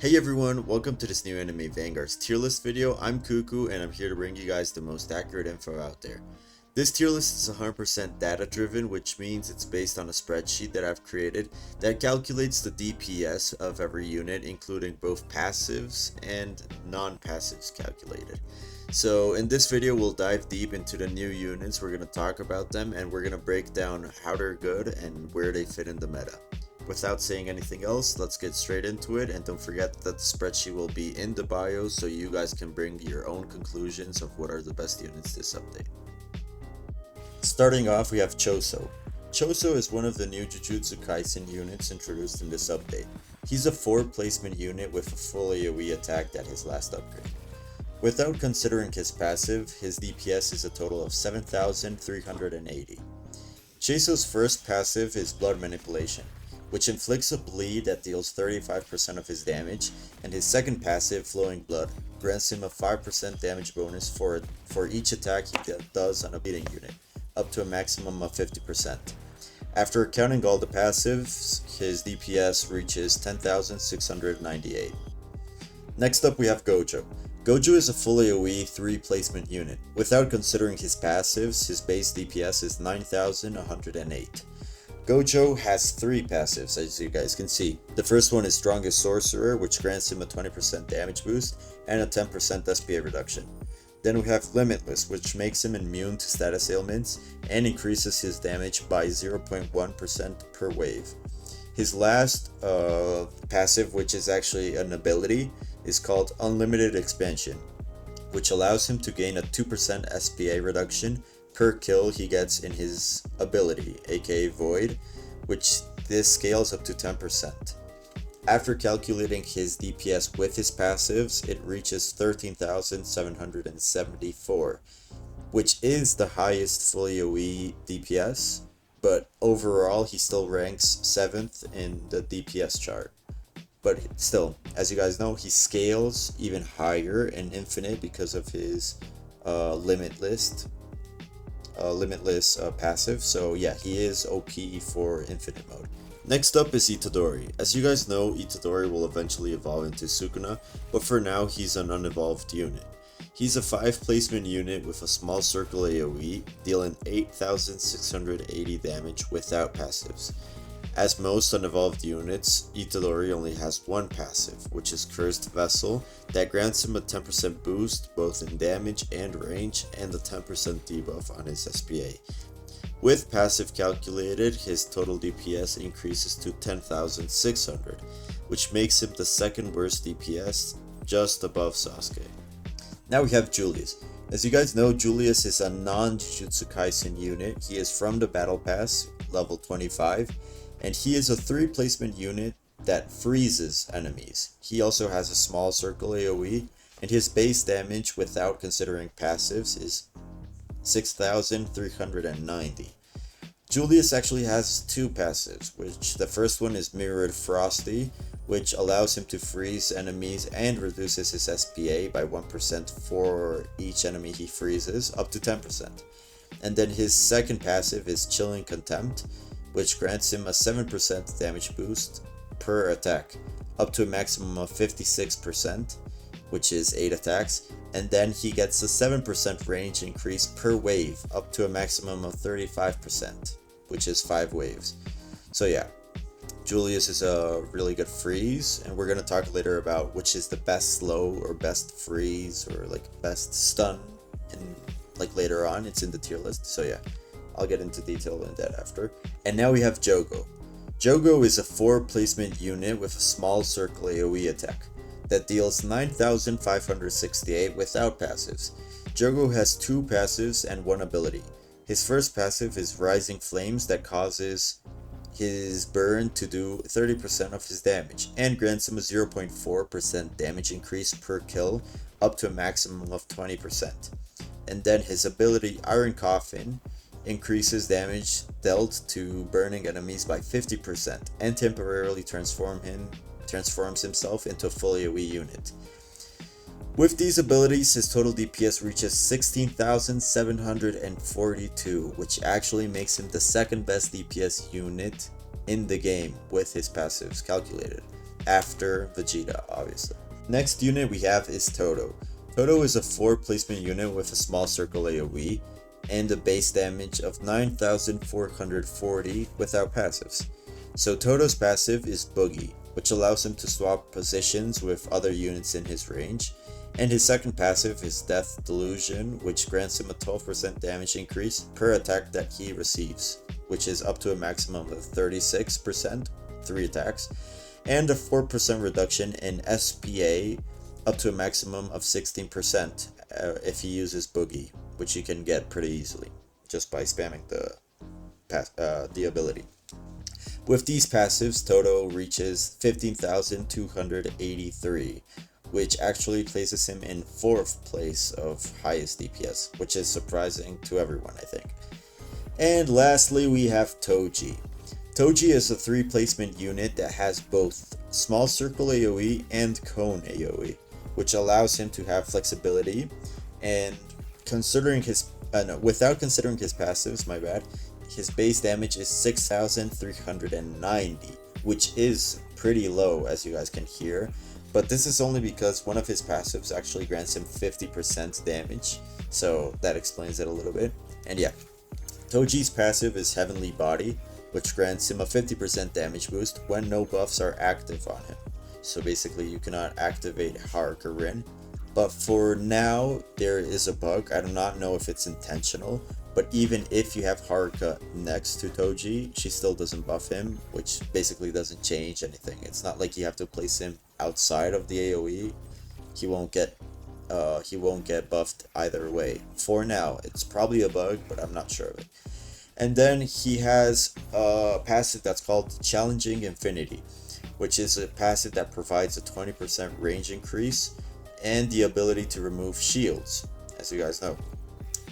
Hey everyone, welcome to this new anime Vanguards tier list video. I'm Cucu and I'm here to bring you guys the most accurate info out there. This tier list is 100% data driven, which means it's based on a spreadsheet that I've created that calculates the DPS of every unit, including both passives and non-passives calculated. So in this video we'll dive deep into the new units, we're going to talk about them, and we're going to break down how they're good and where they fit in the meta. Without saying anything else, let's get straight into it, and don't forget that the spreadsheet will be in the bio so you guys can bring your own conclusions of what are the best units this update. Starting off, we have Choso. Choso is one of the new JUJUTSU KAISEN units introduced in this update. He's a 4 placement unit with a full AoE attack at his last upgrade. Without considering his passive, his DPS is a total of 7,380. Choso's first passive is Blood Manipulation, which inflicts a bleed that deals 35% of his damage, and his second passive, Flowing Blood, grants him a 5% damage bonus for each attack he does on a bleeding unit, up to a maximum of 50%. After counting all the passives, his DPS reaches 10,698. Next up we have Gojo. Gojo is a full AoE 3 placement unit. Without considering his passives, his base DPS is 9,108. Gojo has 3 passives, as you guys can see. The first one is Strongest Sorcerer, which grants him a 20% damage boost and a 10% SPA reduction. Then we have Limitless, which makes him immune to status ailments and increases his damage by 0.1% per wave. His last passive, which is actually an ability, is called Unlimited Expansion, which allows him to gain a 2% SPA reduction per kill he gets in his ability, aka Void, which this scales up to 10%. After calculating his DPS with his passives, it reaches 13,774, which is the highest full AoE DPS, but overall he still ranks 7th in the DPS chart. But still, as you guys know, he scales even higher in Infinite because of his limitless passive, so yeah, he is OP for Infinite mode. Next up is Itadori. As you guys know, Itadori will eventually evolve into Sukuna, but for now he's an unevolved unit. He's a 5 placement unit with a small circle AoE, dealing 8,680 damage without passives. As most unevolved units, Itadori only has one passive, which is Cursed Vessel, that grants him a 10% boost both in damage and range, and a 10% debuff on his SPA. With passive calculated, his total DPS increases to 10,600, which makes him the second worst DPS, just above Sasuke. Now we have Julius. As you guys know, Julius is a non-JUJUTSU KAISEN unit. He is from the Battle Pass, level 25, and he is a 3 placement unit that freezes enemies. He also has a small circle AoE, and his base damage without considering passives is 6,390. Julius actually has 2 passives, which the first one is Mirrored Frosty, which allows him to freeze enemies and reduces his SPA by 1% for each enemy he freezes, up to 10%. And then his second passive is Chilling Contempt, which grants him a 7% damage boost per attack, up to a maximum of 56%, which is 8 attacks, and then he gets a 7% range increase per wave, up to a maximum of 35%, which is 5 waves. So yeah, Julius is a really good freeze, and we're going to talk later about which is the best slow or best freeze or like best stun, and like later on it's in the tier list, so yeah. I'll get into detail in that after. And now we have Jogo. Jogo is a 4 placement unit with a small circle AoE attack that deals 9,568 without passives. Jogo has 2 passives and 1 ability. His first passive is Rising Flames that causes his burn to do 30% of his damage and grants him a 0.4% damage increase per kill, up to a maximum of 20%. And then his ability Iron Coffin increases damage dealt to burning enemies by 50% and temporarily transforms himself into a full AoE unit. With these abilities, his total DPS reaches 16,742, which actually makes him the second best DPS unit in the game with his passives calculated. after Vegeta, obviously. Next unit we have is Todo. Todo is a 4 placement unit with a small circle AoE and a base damage of 9,440 without passives. So Todo's passive is Boogie, which allows him to swap positions with other units in his range, and his second passive is Death Delusion, which grants him a 12% damage increase per attack that he receives, which is up to a maximum of 36%, 3 attacks, and a 4% reduction in SPA up to a maximum of 16% if he uses Boogie, which you can get pretty easily just by spamming the ability. With these passives, Todo reaches 15,283, which actually places him in 4th place of highest DPS, which is surprising to everyone, I think. And lastly, we have Toji. Toji is a 3 placement unit that has both small circle AoE and cone AoE, which allows him to have flexibility, and without considering his passives, my bad, his base damage is 6,390, which is pretty low, as you guys can hear, but this is only because one of his passives actually grants him 50% damage, so that explains it a little bit. And yeah, Toji's passive is Heavenly Body, which grants him a 50% damage boost when no buffs are active on him. So basically you cannot activate Haruka Rin. But for now, there is a bug. I do not know if it's intentional, but even if you have Haruka next to Toji, she still doesn't buff him, which basically doesn't change anything. It's not like you have to place him outside of the AoE. He won't get buffed either way. For now, it's probably a bug, but I'm not sure of it. And then he has a passive that's called Challenging Infinity, which is a passive that provides a 20% range increase and the ability to remove shields, as you guys know.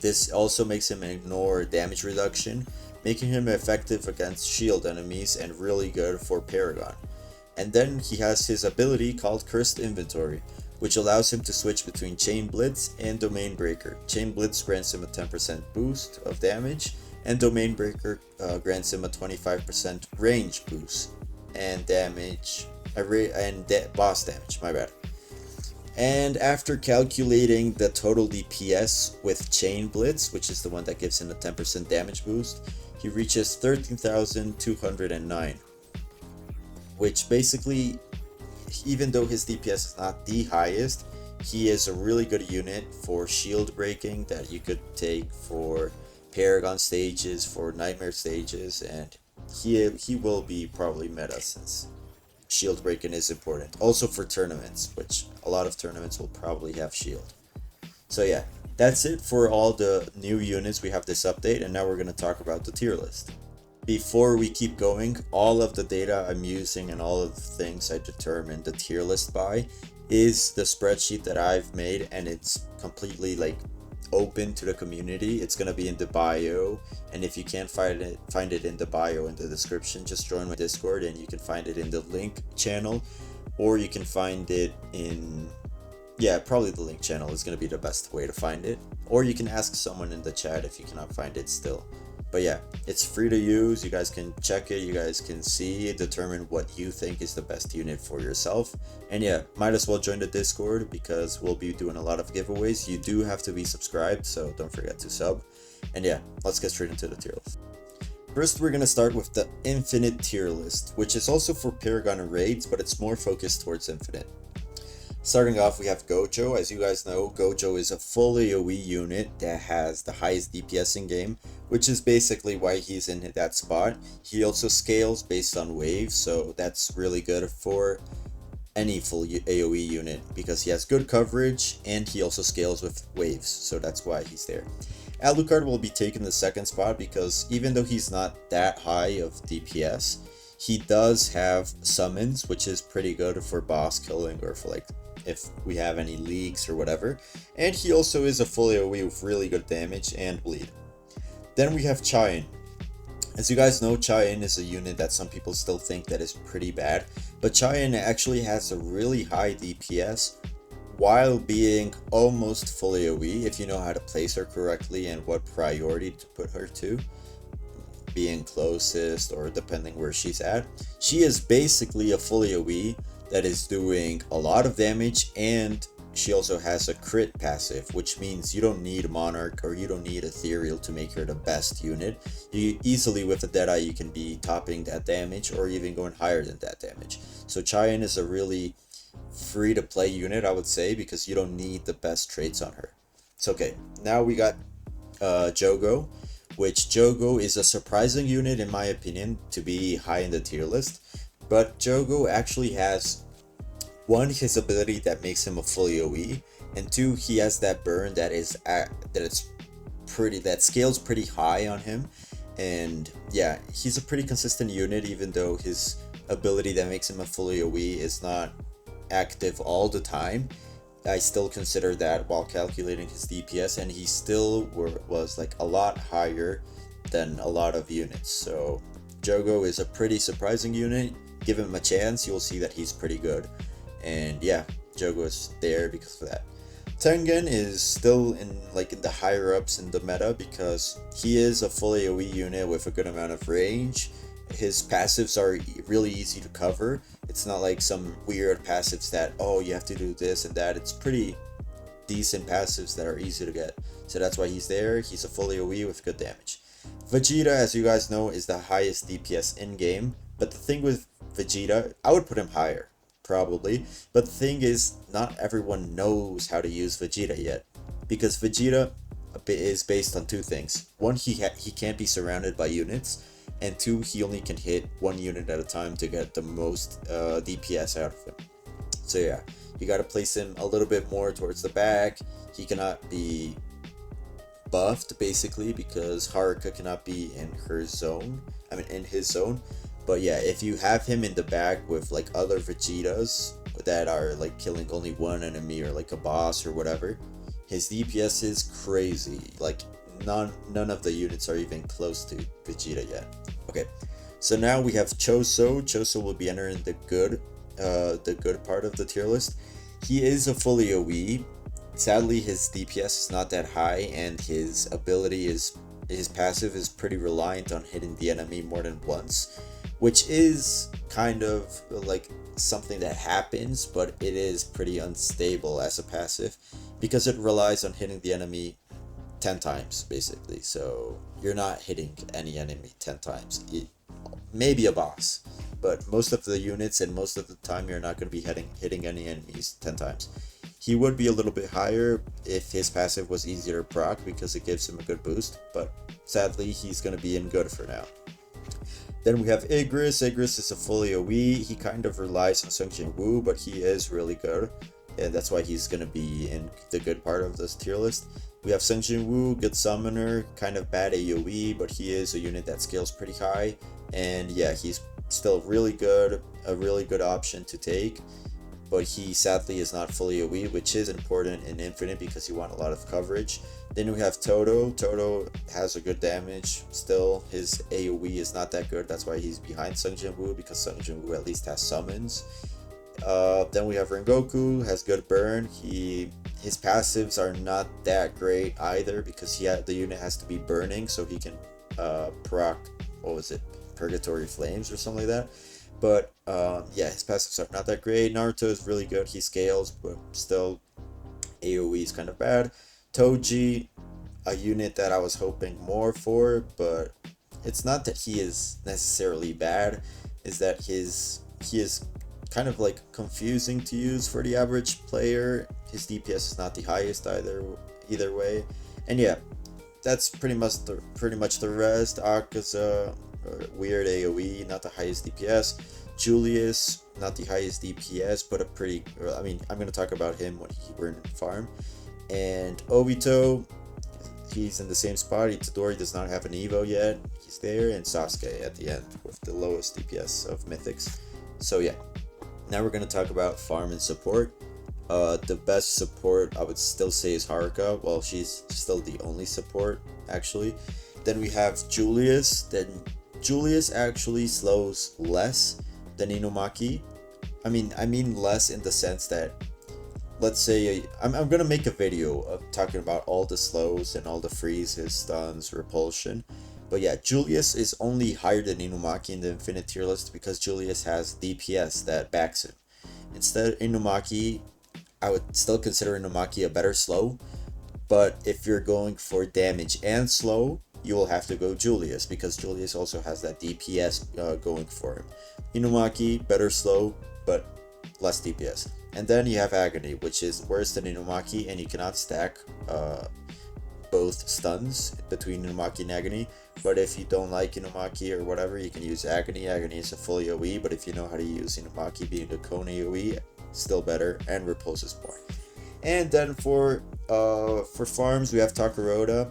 This also makes him ignore damage reduction, making him effective against shield enemies and really good for Paragon. And then he has his ability called Cursed Inventory, which allows him to switch between Chain Blitz and Domain Breaker. Chain Blitz grants him a 10% boost of damage, and Domain Breaker grants him a 25% range boost and damage, boss damage, my bad. And after calculating the total DPS with Chain Blitz, which is the one that gives him a 10% damage boost, he reaches 13,209, which basically, even though his DPS is not the highest, he is a really good unit for shield breaking that you could take for Paragon stages, for Nightmare stages, and he will be probably meta since shield breaking is important. Also for tournaments, which a lot of tournaments will probably have shield. So yeah, that's it for all the new units we have this update, and now we're going to talk about the tier list. Before we keep going, all of the data I'm using and all of the things I determined the tier list by is the spreadsheet that I've made, and it's completely like open to the community. It's gonna be in the bio, and if you can't find it in the bio in the description, just join my Discord and you can find it in the link channel, or you can find it in, yeah, probably the link channel is gonna be the best way to find it, or you can ask someone in the chat if you cannot find it still. But yeah, it's free to use. You guys can check it, you guys can see, determine what you think is the best unit for yourself. And yeah, might as well join the Discord because we'll be doing a lot of giveaways. You do have to be subscribed, so don't forget to sub. And yeah, let's get straight into the tier list. First, we're gonna start with the Infinite tier list, which is also for Paragon and Raids, but it's more focused towards Infinite. Starting off, we have Gojo. As you guys know, Gojo is a full AoE unit that has the highest DPS in game, which is basically why he's in that spot. He also scales based on waves, so that's really good for any full AoE unit because he has good coverage and he also scales with waves, so that's why he's there. Alucard will be taking the second spot because even though he's not that high of DPS, he does have summons, which is pretty good for boss killing or for like if we have any leaks or whatever. And he also is a full AoE with really good damage and bleed. Then we have Chain. As you guys know, Chain is a unit that some people still think that is pretty bad, but Chain actually has a really high DPS while being almost full AoE if you know how to place her correctly and what priority to put her to, being closest or depending where she's at. She is basically a full AoE that is doing a lot of damage, and she also has a crit passive, which means you don't need Monarch or you don't need Ethereal to make her the best unit. You easily, with the Deadeye, you can be topping that damage or even going higher than that damage. So Cheyenne is a really free to play unit, I would say, because you don't need the best traits on her. It's okay. Now we got Jogo, which Jogo is a surprising unit in my opinion to be high in the tier list. But Jogo actually has, one, his ability that makes him a fully OE, and two, he has that burn that scales pretty high on him. And yeah, he's a pretty consistent unit, even though his ability that makes him a fully OE is not active all the time. I still consider that while calculating his DPS, and he still was like a lot higher than a lot of units. So Jogo is a pretty surprising unit. Give him a chance, you'll see that he's pretty good. And yeah, Jogo is there because of that. Tengen is still in the higher ups in the meta because he is a fully AoE unit with a good amount of range. His passives are really easy to cover. It's not like some weird passives that, oh, you have to do this and that. It's pretty decent passives that are easy to get. So that's why he's there. He's a fully AoE with good damage. Vegeta, as you guys know, is the highest DPS in game. But the thing with Vegeta, I would put him higher, probably. But the thing is, not everyone knows how to use Vegeta yet. Because Vegeta is based on two things. One, he can't be surrounded by units. And two, he only can hit one unit at a time to get the most DPS out of him. So yeah, you gotta place him a little bit more towards the back. He cannot be buffed, basically, because Haruka cannot be in her zone. I mean, in his zone. But yeah, if you have him in the back with like other Vegetas that are like killing only one enemy or like a boss or whatever, his DPS is crazy. Like none of the units are even close to Vegeta yet. Okay, so now we have Choso. Choso will be entering the good part of the tier list. He is a fully OE. Sadly, his DPS is not that high, and his passive is pretty reliant on hitting the enemy more than once, which is kind of like something that happens, but it is pretty unstable as a passive because it relies on hitting the enemy 10 times basically. So you're not hitting any enemy 10 times, maybe a boss, but most of the units and most of the time you're not going to be hitting any enemies 10 times. He would be a little bit higher if his passive was easier to proc because it gives him a good boost, but sadly he's going to be in good for now. Then we have Igris. Igris is a fully OE. He kind of relies on Sungjin Woo, but he is really good, and that's why he's going to be in the good part of this tier list. We have Sungjin Woo, good summoner, kind of bad AoE, but he is a unit that scales pretty high, and yeah, he's still really good, a really good option to take, but he sadly is not fully AoE, which is important in Infinite because you want a lot of coverage. Then we have Toto. Toto has a good damage. Still, his AoE is not that good. That's why he's behind Sungjin Woo, because Sungjin Woo at least has summons. Then we have Rengoku, has good burn. His passives are not that great either because the unit has to be burning so he can proc, what was it, Purgatory Flames or something like that. But yeah, his passives are not that great. Naruto is really good. He scales, but still AoE is kind of bad. Toji, a unit that I was hoping more for, but it's not that he is necessarily bad, is that he is kind of like confusing to use for the average player. His DPS is not the highest either way. And yeah, that's pretty much the rest. Akaza, weird AoE, not the highest DPS. Julius, not the highest DPS, but I'm going to talk about him when we're in farm. And Obito, he's in the same spot. Itadori does not have an Evo yet. He's there. And Sasuke at the end with the lowest DPS of Mythics. So yeah, now we're going to talk about farm and support. The best support I would still say is Haruka. Well, she's still the only support actually. Then we have Julius. Then Julius actually slows less than Inumaki. I mean less in the sense that, let's say I'm gonna make a video of talking about all the slows and all the freezes, stuns, repulsion. But yeah, Julius is only higher than Inumaki in the Infinite tier list because Julius has DPS that backs him. Instead, Inumaki, I would still consider Inumaki a better slow, but if you're going for damage and slow, you will have to go Julius, because Julius also has that DPS going for him. Inumaki, better slow, but less DPS. And then you have Agony, which is worse than Inumaki, and you cannot stack both stuns between Inumaki and Agony. But if you don't like Inumaki or whatever, you can use Agony. Agony is a full AoE, but if you know how to use Inumaki being a cone AoE, still better, and repulses more. And then for farms, we have Takuroda.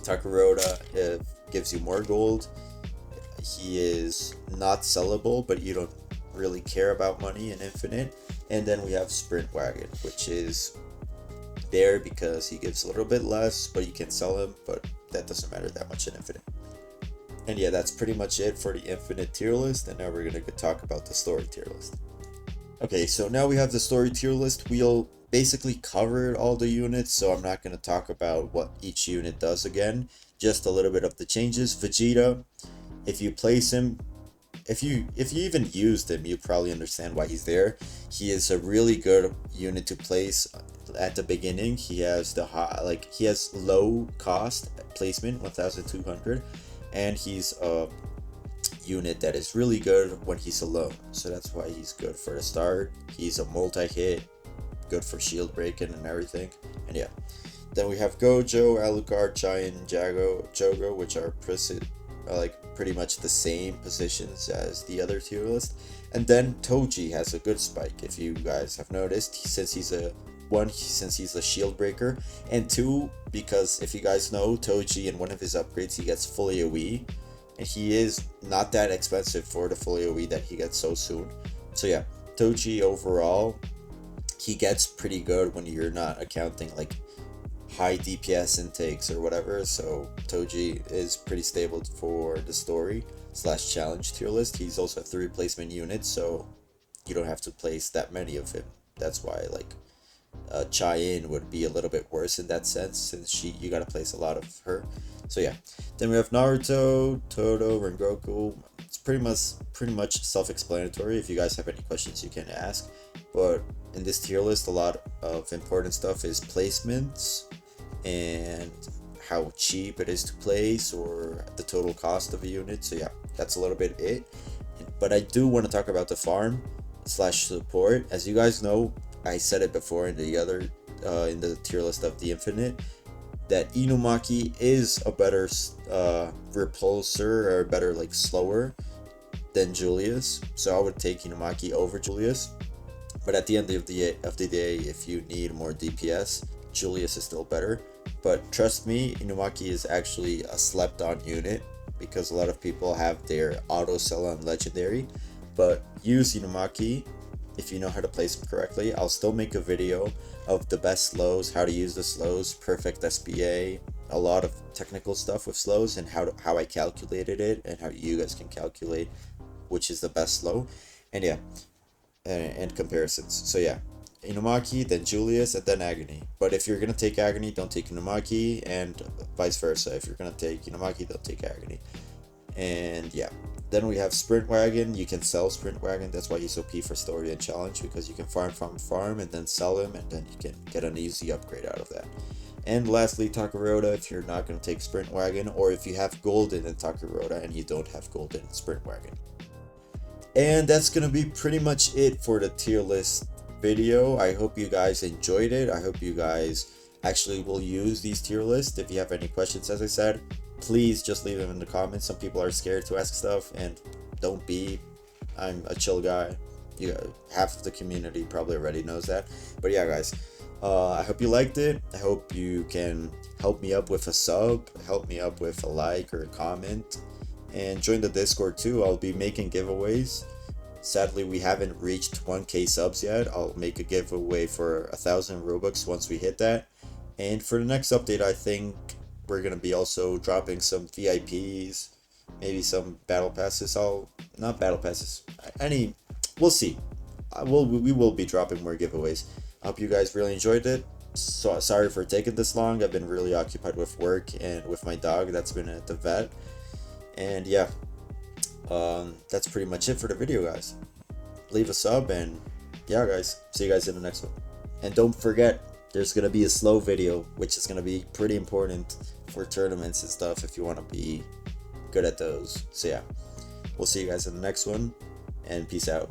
Takuroda gives you more gold. He is not sellable, but you don't really care about money in Infinite. And then we have Sprint Wagon, which is there because he gives a little bit less, but you can sell him, but that doesn't matter that much in Infinite. And yeah, that's pretty much it for the Infinite tier list, and now we're gonna talk about the story tier list. Okay, so now we have the story tier list. We'll basically covered all the units, so I'm not going to talk about what each unit does again, just a little bit of the changes. Vegeta, if you place him, if you even used him, you probably understand why he's there. He is a really good unit to place at the beginning. He has the high, he has low cost placement, 1200, and he's a unit that is really good when he's alone, so that's why he's good for the start. He's a multi-hit, good for shield breaking and everything. And yeah, then we have Gojo, Alucard, Giant, Jogo, which are pretty much the same positions as the other tier list. And then Toji has a good spike, if you guys have noticed, since he's a shield breaker, and two, because if you guys know, Toji in one of his upgrades he gets full AoE, and he is not that expensive for the full AoE that he gets so soon. So yeah, Toji overall, he gets pretty good when you're not accounting high DPS intakes or whatever. So Toji is pretty stable for the story / challenge tier list. He's also a 3 replacement unit, so you don't have to place that many of him. That's why Chai-In would be a little bit worse in that sense, since you gotta place a lot of her. So yeah, then we have Naruto, Todo, Rengoku. It's pretty much self-explanatory. If you guys have any questions, you can ask. But in this tier list, a lot of important stuff is placements and how cheap it is to place, or the total cost of a unit. So yeah, that's a little bit it. But I do want to talk about the farm / support. As you guys know, I said it before in the other in the tier list of the Infinite, that Inumaki is a better repulsor, or better slower than Julius. So I would take Inumaki over Julius. But at the end of the day, if you need more DPS, Julius is still better. But trust me, Inumaki is actually a slept on unit, because a lot of people have their auto sell on legendary. But use Inumaki if you know how to place them correctly. I'll still make a video of the best slows, how to use the slows, perfect SBA, a lot of technical stuff with slows, and how I calculated it, and how you guys can calculate which is the best slow. And yeah, and comparisons. So yeah, Inumaki, then Julius, and then Agony. But if you're gonna take Agony, don't take Inumaki, and vice versa. If you're gonna take Inumaki, don't take Agony. And yeah, then we have Sprint Wagon. You can sell Sprint Wagon. That's why he's OP for story and challenge, because you can farm and then sell him, and then you can get an easy upgrade out of that. And lastly, Takuroda, if you're not going to take Sprint Wagon, or if you have Golden in Takuroda and you don't have Golden in Sprint Wagon. And that's going to be pretty much it for the tier list video. I hope you guys enjoyed it. I hope you guys actually will use these tier lists. If you have any questions, as I said, please just leave them in the comments. Some people are scared to ask stuff, and don't be. I'm a chill guy. Half of the community probably already knows that. But yeah, guys, I hope you liked it. I hope you can help me up with a sub, help me up with a like or a comment, and join the Discord too. I'll be making giveaways. Sadly, we haven't reached 1k subs yet. I'll make a giveaway for 1,000 Robux once we hit that. And for the next update, I think we're gonna be also dropping some VIPs, maybe some battle passes. Not battle passes. We'll see. We will be dropping more giveaways. I hope you guys really enjoyed it. So sorry for taking this long. I've been really occupied with work and with my dog that's been at the vet. And yeah, that's pretty much it for the video, guys. Leave a sub, and yeah, guys, see you guys in the next one. And don't forget, there's gonna be a slow video, which is gonna be pretty important for tournaments and stuff if you want to be good at those. So yeah, we'll see you guys in the next one, and peace out.